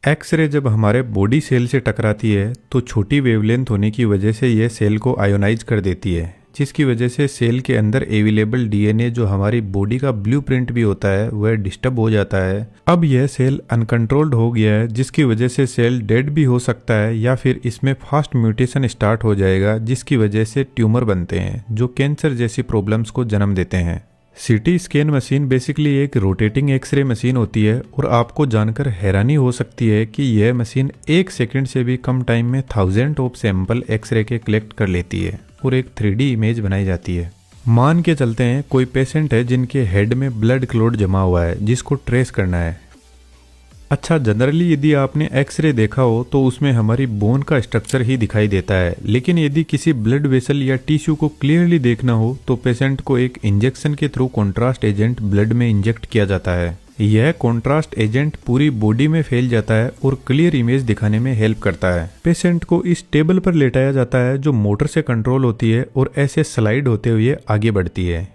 X ray जब हमारे body cell से टकराती है तो छोटी वेवलेंथ होने की वजह से यह सेल को आयोनाइज कर देती है, जिसकी वजह से सेल के अंदर अवेलेबल डीएनए जो हमारी बॉडी का ब्लूप्रिंट भी होता है वह डिस्टर्ब हो जाता है। अब यह सेल अनकंट्रोल्ड हो गया है, जिसकी वजह से सेल डेड भी हो सकता है या फिर इसमें फास्ट म्यूटेशन स्टार्ट हो जाएगा, जिसकी वजह से ट्यूमर बनते हैं जो कैंसर जैसी प्रॉब्लम्स को जन्म देते हैं। सीटी स्कैन मशीन बेसिकली एक रोटेटिंग एक्सरे मशीन होती है और आपको जानकर हैरानी हो सकती है कि यह मशीन 1 सेकंड से भी कम टाइम में 1000 ऑफ सैंपल एक्सरे के कलेक्ट कर लेती है और एक 3D इमेज बनाई जाती है। मान के चलते हैं कोई पेशेंट है जिनके हेड में ब्लड क्लॉट जमा हुआ है जिसको ट्रेस करना है। अच्छा, जनरली यदि आपने एक्सरे देखा हो तो उसमें हमारी बोन का स्ट्रक्चर ही दिखाई देता है, लेकिन यदि किसी ब्लड वेसल या टिश्यू को क्लियरली देखना हो तो पेशेंट को एक इंजेक्शन के थ्रू कॉन्ट्रास्ट एजेंट ब्लड में इंजेक्ट किया जाता है। यह कॉन्ट्रास्ट एजेंट पूरी बॉडी में फैल जाता है और क्लियर इमेज दिखाने में हेल्प करता है। पेशेंट को इस टेबल पर लेटाया जाता है जो मोटर से कंट्रोल होती है और ऐसे स्लाइड होते हुए आगे बढ़ती है।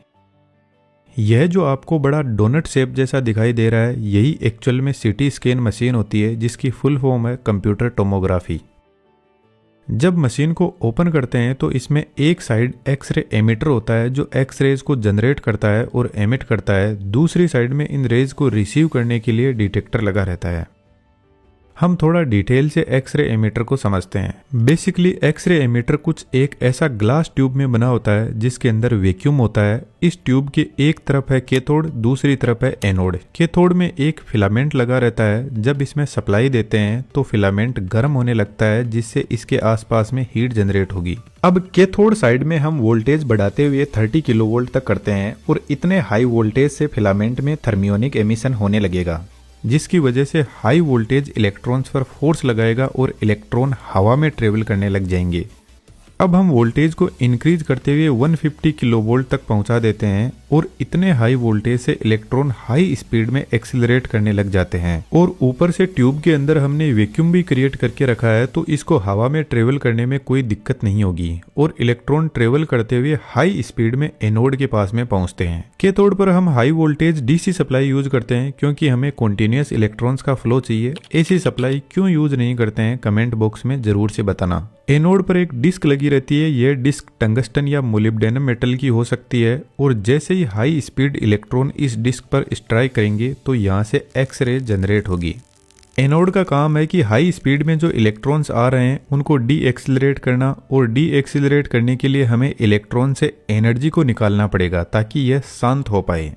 यह जो आपको बड़ा डोनट शेप जैसा दिखाई दे रहा है यही एक्चुअल में सीटी स्कैन मशीन होती है, जिसकी फुल फॉर्म है कंप्यूटर टोमोग्राफी। जब मशीन को ओपन करते हैं तो इसमें एक साइड एक्सरे एमिटर होता है जो एक्स रेज को जनरेट करता है और एमिट करता है, दूसरी साइड में इन रेज को रिसीव करने के लिए डिटेक्टर लगा रहता है। हम थोड़ा डिटेल से एक्सरे एमिटर को समझते हैं। बेसिकली एक्सरे एमिटर कुछ एक ऐसा ग्लास ट्यूब में बना होता है जिसके अंदर वैक्यूम होता है। इस ट्यूब के एक तरफ है कैथोड, दूसरी तरफ है एनोड। कैथोड में एक फिलामेंट लगा रहता है। जब इसमें सप्लाई देते हैं तो फिलामेंट गर्म होने लगता है जिससे इसके आसपास में हीट जनरेट होगी। अब कैथोड साइड में हम वोल्टेज बढ़ाते हुए 30 किलोवोल्ट तक करते हैं और इतने हाई वोल्टेज से फिलामेंट में थर्मियोनिक एमिशन होने लगेगा, जिसकी वजह से हाई वोल्टेज इलेक्ट्रॉन्स पर फोर्स लगाएगा और इलेक्ट्रॉन हवा में ट्रेवल करने लग जाएंगे। अब हम वोल्टेज को इंक्रीज करते हुए 150 किलोवोल्ट तक पहुंचा देते हैं और इतने हाई वोल्टेज से इलेक्ट्रॉन हाई स्पीड में एक्सीलरेट करने लग जाते हैं। और ऊपर से ट्यूब के अंदर हमने वैक्यूम भी क्रिएट करके रखा है तो इसको हवा में ट्रेवल करने में कोई दिक्कत नहीं होगी और इलेक्ट्रॉन ट्रेवल करते हुए हाई स्पीड में एनोड के पास में पहुंचते हैं। कैथोड पर हम high voltage DC supply use करते हैं क्योंकि हमें कॉन्टिन्यूअस इलेक्ट्रॉन्स का फ्लो चाहिए। एसी सप्लाई क्यों यूज नहीं करते हैं कमेंट बॉक्स में जरूर से बताना। एनोड पर एक डिस्क लगी रहती है। यह डिस्क टंगस्टन या मोलिब्डेनम मेटल की हो सकती है और जैसे ही हाई स्पीड इलेक्ट्रॉन इस डिस्क पर स्ट्राइक करेंगे तो यहाँ से एक्स रे जनरेट होगी। एनोड का काम है कि हाई स्पीड में जो इलेक्ट्रॉन्स आ रहे हैं उनको डी एक्सिलरेट करना, और डी एक्सिलरेट करने के लिए हमें इलेक्ट्रॉन से एनर्जी को निकालना पड़ेगा ताकि यह शांत हो पाए।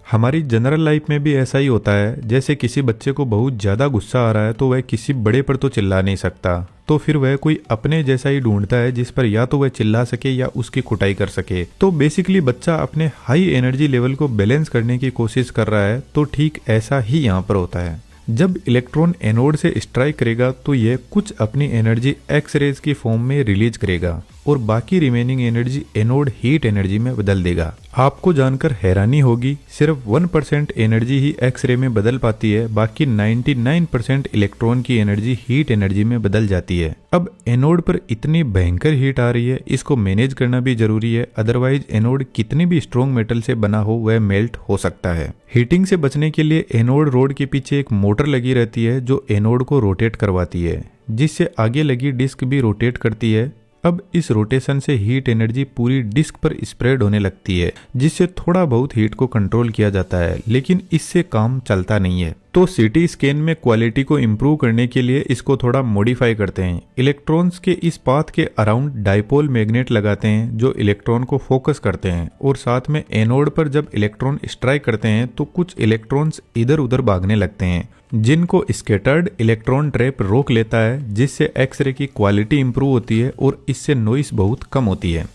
हमारी जनरल लाइफ में भी ऐसा ही होता है। जैसे किसी बच्चे को बहुत ज़्यादा गुस्सा आ रहा है तो वह किसी बड़े पर तो चिल्ला नहीं सकता, तो फिर वह कोई अपने जैसा ही ढूंढता है जिस पर या तो वह चिल्ला सके या उसकी कुटाई कर सके। तो बेसिकली बच्चा अपने हाई एनर्जी लेवल को बैलेंस करने की कोशिश कर रहा है, तो ठीक ऐसा ही यहाँ पर होता है। जब इलेक्ट्रॉन एनोड से स्ट्राइक करेगा तो यह कुछ अपनी एनर्जी एक्स रेज की फॉर्म में रिलीज करेगा और बाकी remaining energy anode heat energy में बदल देगा। आपको जानकर हैरानी होगी, सिर्फ 1% एनर्जी ही एक्स रे में बदल पाती है, बाकी 99% इलेक्ट्रॉन की एनर्जी हीट एनर्जी में बदल जाती है। अब एनोड पर इतनी भयंकर हीट आ रही है, इसको मैनेज करना भी जरूरी है, अदरवाइज एनोड कितनी भी स्ट्रॉन्ग मेटल से बना हो वह मेल्ट हो सकता है। हीटिंग से बचने के लिए एनोड रोड के पीछे एक मोटर लगी रहती है जो एनोड को रोटेट करवाती है, जिससे आगे लगी डिस्क भी रोटेट करती है। अब इस रोटेशन से हीट एनर्जी पूरी डिस्क पर स्प्रेड होने लगती है, जिससे थोड़ा बहुत हीट को कंट्रोल किया जाता है, लेकिन इससे काम चलता नहीं है। तो सीटी स्कैन में क्वालिटी को इम्प्रूव करने के लिए इसको थोड़ा मॉडिफाई करते हैं। इलेक्ट्रॉन्स के इस पाथ के अराउंड डाइपोल मैग्नेट लगाते हैं जो इलेक्ट्रॉन को फोकस करते हैं, और साथ में एनोड पर जब इलेक्ट्रॉन स्ट्राइक करते हैं तो कुछ इलेक्ट्रॉन्स इधर उधर भागने लगते हैं, जिनको स्कैटर्ड इलेक्ट्रॉन ट्रैप रोक लेता है, जिससे एक्सरे की क्वालिटी इंप्रूव होती है और इससे नॉइस बहुत कम होती है।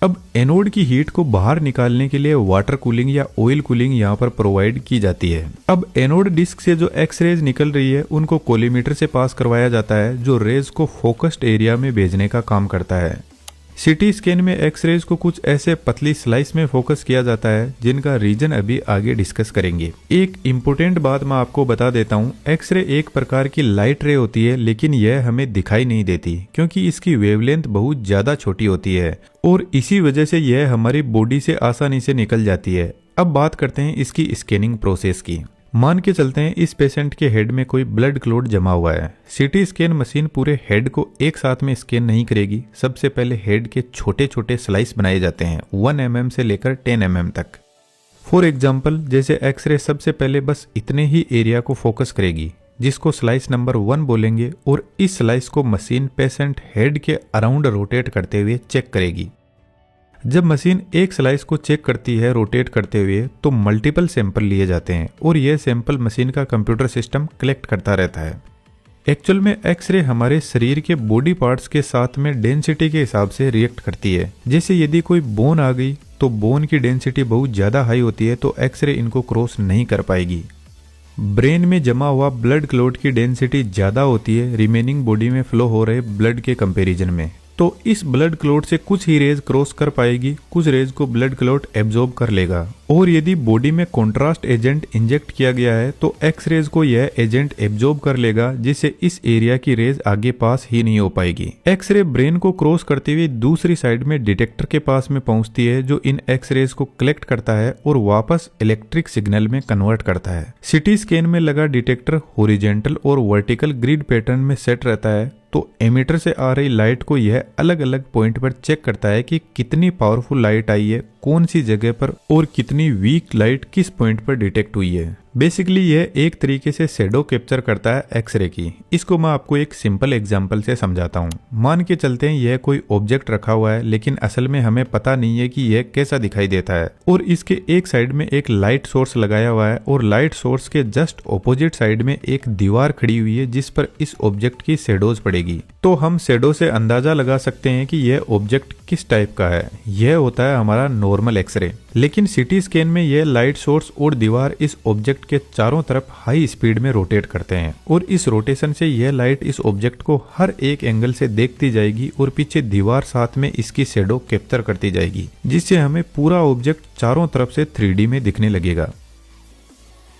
अब एनोड की हीट को बाहर निकालने के लिए वाटर कूलिंग या ऑयल कूलिंग यहाँ पर प्रोवाइड की जाती है। अब एनोड डिस्क से जो एक्स रेज निकल रही है उनको कोलीमीटर से पास करवाया जाता है जो रेज को फोकस्ड एरिया में भेजने का काम करता है। सीटी स्कैन में एक्स रेज को कुछ ऐसे पतली स्लाइस में फोकस किया जाता है जिनका रीजन अभी आगे डिस्कस करेंगे। एक इम्पोर्टेंट बात मैं आपको बता देता हूँ, एक्सरे एक प्रकार की लाइट रे होती है, लेकिन यह हमें दिखाई नहीं देती क्योंकि इसकी वेवलेंथ बहुत ज्यादा छोटी होती है और इसी वजह से यह हमारी बॉडी से आसानी से निकल जाती है। अब बात करते हैं इसकी स्कैनिंग प्रोसेस की। मान के चलते हैं इस पेशेंट के हेड में कोई ब्लड क्लॉट जमा हुआ है। सीटी स्कैन मशीन पूरे हेड को एक साथ में स्कैन नहीं करेगी। सबसे पहले हेड के छोटे छोटे स्लाइस बनाए जाते हैं 1 mm से लेकर 10 mm तक। फॉर एग्जाम्पल जैसे एक्सरे सबसे पहले बस इतने ही एरिया को फोकस करेगी, जिसको स्लाइस नंबर 1 बोलेंगे, और इस स्लाइस को मशीन पेशेंट हेड के अराउंड रोटेट करते हुए चेक करेगी। जब मशीन एक स्लाइस को चेक करती है रोटेट करते हुए, तो मल्टीपल सैंपल लिए जाते हैं और यह सैंपल मशीन का कंप्यूटर सिस्टम कलेक्ट करता रहता है। एक्चुअल में एक्सरे हमारे शरीर के बॉडी पार्ट्स के साथ में डेंसिटी के हिसाब से रिएक्ट करती है। जैसे यदि कोई बोन आ गई तो बोन की डेंसिटी बहुत ज़्यादा हाई होती है, तो एक्सरे इनको क्रॉस नहीं कर पाएगी। ब्रेन में जमा हुआ ब्लड क्लॉट की डेंसिटी ज़्यादा होती है रिमेनिंग बॉडी में फ्लो हो रहे ब्लड के कंपैरिजन में, तो इस ब्लड क्लॉट से कुछ ही रेज क्रॉस कर पाएगी, कुछ रेज को ब्लड क्लॉट एब्जॉर्ब कर लेगा। और यदि बॉडी में कॉन्ट्रास्ट एजेंट इंजेक्ट किया गया है तो एक्स रेज को यह एजेंट एब्जॉर्ब कर लेगा, जिससे इस एरिया की रेज आगे पास ही नहीं हो पाएगी। एक्सरे ब्रेन को क्रॉस करते हुए दूसरी साइड में डिटेक्टर के पास में पहुंचती है, जो इन एक्स रेज को कलेक्ट करता है और वापस इलेक्ट्रिक सिग्नल में कन्वर्ट करता है। सिटी स्कैन में लगा डिटेक्टर हॉरिजॉन्टल और वर्टिकल ग्रिड पैटर्न में सेट रहता है, तो एमीटर से आ रही लाइट को यह अलग अलग पॉइंट पर चेक करता है कि कितनी पावरफुल लाइट आई है, कौन सी जगह पर, और कितनी वीक लाइट किस पॉइंट पर डिटेक्ट हुई है। बेसिकली यह एक तरीके से शैडो कैप्चर करता है एक्सरे की। इसको मैं आपको एक सिंपल एग्जांपल से समझाता हूँ। मान के चलते हैं यह कोई ऑब्जेक्ट रखा हुआ है, लेकिन असल में हमें पता नहीं है कि यह कैसा दिखाई देता है, और इसके एक साइड में एक लाइट सोर्स लगाया हुआ है और लाइट सोर्स के जस्ट ऑपोजिट साइड में एक दीवार खड़ी हुई है जिस पर इस ऑब्जेक्ट की शैडोज पड़ेगी। तो हम शैडो से अंदाजा लगा सकते हैं कि यह ऑब्जेक्ट किस टाइप का है। यह होता है हमारा नॉर्मल एक्सरे। लेकिन सिटी स्कैन में यह लाइट सोर्स और दीवार इस ऑब्जेक्ट के चारों तरफ हाई स्पीड में रोटेट करते हैं, और इस रोटेशन से यह लाइट इस ऑब्जेक्ट को हर एक एंगल से देखती जाएगी और पीछे दीवार साथ में इसकी शैडो कैप्चर करती जाएगी, जिससे हमें पूरा ऑब्जेक्ट चारों तरफ से 3D में दिखने लगेगा।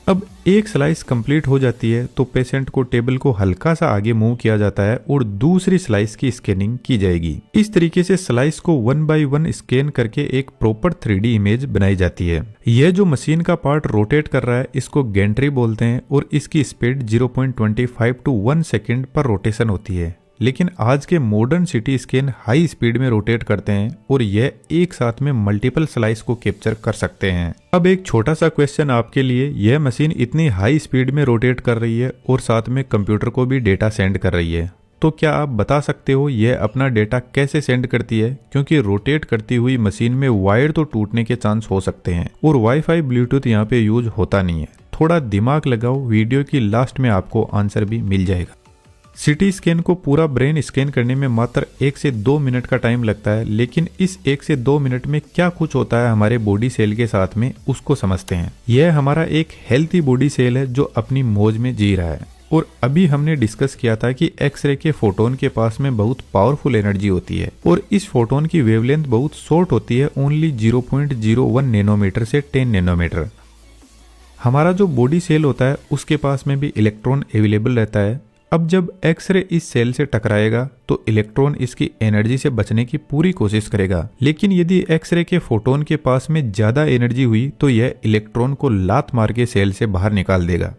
अब एक स्लाइस कंप्लीट हो जाती है तो पेशेंट को टेबल को हल्का सा आगे मूव किया जाता है और दूसरी स्लाइस की स्कैनिंग की जाएगी। इस तरीके से स्लाइस को 1 by 1 स्कैन करके एक प्रॉपर 3D इमेज बनाई जाती है। यह जो मशीन का पार्ट रोटेट कर रहा है इसको गैंट्री बोलते हैं, और इसकी स्पीड 0.25 to 1 सेकेंड पर रोटेशन होती है। लेकिन आज के modern CT scan high speed में रोटेट करते हैं और यह एक साथ में मल्टीपल स्लाइस को कैप्चर कर सकते हैं। अब एक छोटा सा क्वेश्चन आपके लिए, यह मशीन इतनी हाई स्पीड में रोटेट कर रही है और साथ में कंप्यूटर को भी डेटा सेंड कर रही है, तो क्या आप बता सकते हो यह अपना डेटा कैसे सेंड करती है? क्योंकि रोटेट करती हुई मशीन में वायर तो टूटने के चांस हो सकते हैं और वाईफाई ब्लूटूथ यहाँ पे यूज होता नहीं है। थोड़ा दिमाग लगाओ, वीडियो की लास्ट में आपको आंसर भी मिल जाएगा। सिटी स्कैन को पूरा ब्रेन स्कैन करने में मात्र 1 से 2 मिनट का टाइम लगता है, लेकिन इस 1 से 2 मिनट में क्या कुछ होता है हमारे बॉडी सेल के साथ में, उसको समझते हैं। यह हमारा एक हेल्थी बॉडी सेल है जो अपनी मौज में जी रहा है। और अभी हमने डिस्कस किया था कि एक्सरे के फोटोन के पास में बहुत पावरफुल एनर्जी होती है और इस फोटोन की वेवलेंथ बहुत शॉर्ट होती है, ओनली 0.01 नैनोमीटर से 10 नैनोमीटर। हमारा जो बॉडी सेल होता है उसके पास में भी इलेक्ट्रॉन अवेलेबल रहता है। अब जब एक्सरे इस सेल से टकराएगा तो इलेक्ट्रॉन इसकी एनर्जी से बचने की पूरी कोशिश करेगा, लेकिन यदि एक्सरे के फोटोन के पास में ज्यादा एनर्जी हुई तो यह इलेक्ट्रॉन को लात मार के सेल से बाहर निकाल देगा,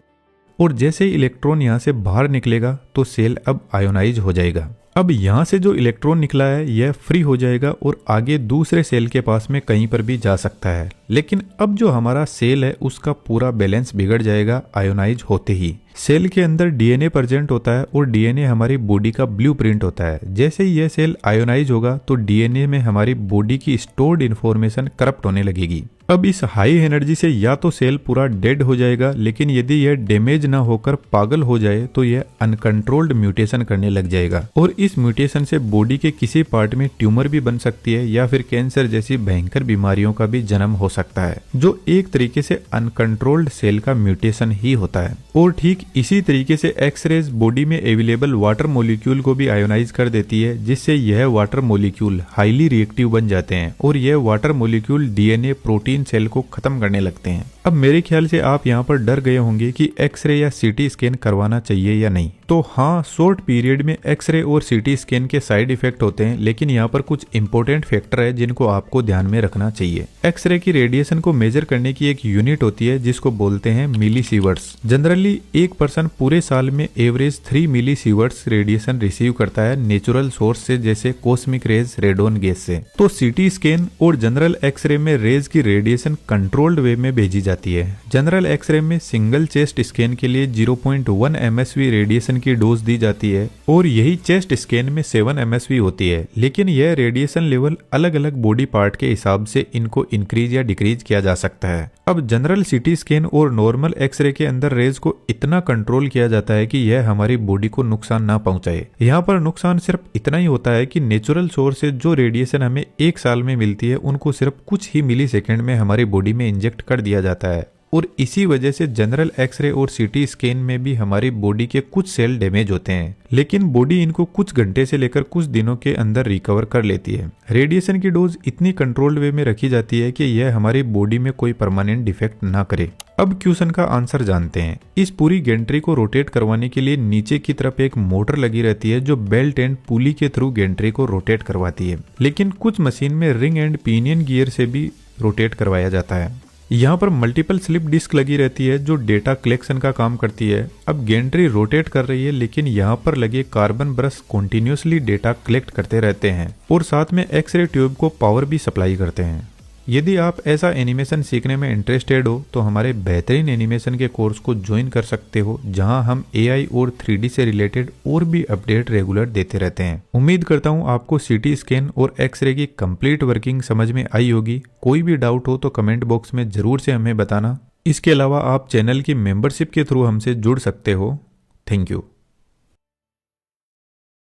और जैसे ही इलेक्ट्रॉन यहाँ से बाहर निकलेगा तो सेल अब आयोनाइज हो जाएगा। अब यहाँ से जो इलेक्ट्रॉन निकला है यह फ्री हो जाएगा और आगे दूसरे सेल के पास में कहीं पर भी जा सकता है। लेकिन अब जो हमारा सेल है उसका पूरा बैलेंस बिगड़ जाएगा आयोनाइज होते ही। सेल के अंदर डीएनए प्रेजेंट होता है और डीएनए हमारी बॉडी का ब्लूप्रिंट होता है। जैसे ही यह सेल आयोनाइज होगा तो डीएनए में हमारी बॉडी की स्टोर्ड इन्फॉर्मेशन करप्ट होने लगेगी। अब इस हाई एनर्जी से या तो सेल पूरा डेड हो जाएगा, लेकिन यदि यह डैमेज ना होकर पागल हो जाए तो यह अनकंट्रोल्ड म्यूटेशन करने लग जाएगा, और इस म्यूटेशन से बॉडी के किसी पार्ट में ट्यूमर भी बन सकती है या फिर कैंसर जैसी भयंकर बीमारियों का भी जन्म हो सकता है, जो एक तरीके से अनकंट्रोल्ड सेल का म्यूटेशन ही होता है। और ठीक इसी तरीके से एक्सरेज बॉडी में अवेलेबल वाटर मॉलिक्यूल को भी आयोनाइज कर देती है, जिससे यह वाटर मॉलिक्यूल हाईली रिएक्टिव बन जाते हैं और यह water molecule DNA, protein protein cell को खत्म करने लगते हैं। अब मेरे ख्याल से आप यहाँ पर डर गए होंगे कि एक्सरे या सीटी स्कैन करवाना चाहिए या नहीं। तो हाँ, शॉर्ट पीरियड में एक्सरे और सीटी स्कैन के साइड इफेक्ट होते हैं, लेकिन यहाँ पर कुछ इंपॉर्टेंट फैक्टर है जिनको आपको ध्यान में रखना चाहिए। एक्सरे की रेडिएशन को मेजर करने की एक यूनिट होती है जिसको बोलते हैं मिलीसीवर्ट्स। जनरली एक पर्सन पूरे साल में एवरेज 3 मिलीसीवर्ट्स रेडिएशन रिसीव करता है नेचुरल सोर्स से, जैसे कॉस्मिक रेज, रेडोन गैस से। तो सीटी स्कैन और जनरल एक्सरे में रेज की रेडिएशन कंट्रोल्ड वे में भेजी जाती है। जनरल एक्सरे में सिंगल चेस्ट स्कैन के लिए 0.1 MSV रेडिएशन की डोज दी जाती है और यही चेस्ट स्कैन में 7 MSV होती है, लेकिन यह रेडिएशन लेवल अलग अलग बॉडी पार्ट के हिसाब से इनको इंक्रीज या डिक्रीज किया जा सकता है। अब जनरल सीटी स्कैन और नॉर्मल एक्सरे के अंदर रेज को इतना कंट्रोल किया जाता है कि यह हमारी बॉडी को नुकसान ना पहुंचाए। यहाँ पर नुकसान सिर्फ इतना ही होता है कि नेचुरल सोर्स से जो रेडिएशन हमें एक साल में मिलती है उनको सिर्फ कुछ ही मिली सेकेंड में हमारी बॉडी में इंजेक्ट कर दिया जाता है, और इसी वजह से जनरल एक्सरे और सीटी स्कैन में भी हमारी बॉडी के कुछ सेल डैमेज होते हैं, लेकिन बॉडी इनको कुछ घंटे से लेकर कुछ दिनों के अंदर रिकवर कर लेती है। रेडिएशन की डोज इतनी कंट्रोल्ड वे में रखी जाती है कि यह हमारी बॉडी में कोई परमानेंट डिफेक्ट ना करे। अब क्वेश्चन का आंसर जानते हैं। इस पूरी गेंट्री को रोटेट करवाने के लिए नीचे की तरफ एक मोटर लगी रहती है जो बेल्ट एंड पुली के थ्रू गेंट्री को रोटेट करवाती है, लेकिन कुछ मशीन में रिंग एंड पिनियन गियर से भी रोटेट करवाया जाता है। यहाँ पर मल्टीपल स्लिप डिस्क लगी रहती है जो डेटा कलेक्शन का काम करती है। अब गेंट्री रोटेट कर रही है, लेकिन यहाँ पर लगे carbon brush continuously data collect करते रहते हैं और साथ में एक्सरे ट्यूब को पावर भी सप्लाई करते हैं। यदि आप ऐसा एनिमेशन सीखने में इंटरेस्टेड हो तो हमारे बेहतरीन एनिमेशन के कोर्स को ज्वाइन कर सकते हो, जहां हम AI और 3D से रिलेटेड और भी अपडेट रेगुलर देते रहते हैं। उम्मीद करता हूं आपको सीटी स्कैन और एक्सरे की कंप्लीट वर्किंग समझ में आई होगी। कोई भी डाउट हो तो कमेंट बॉक्स में जरूर से हमें बताना। इसके अलावा आप चैनल की मेंबरशिप के थ्रू हमसे जुड़ सकते हो। Thank you.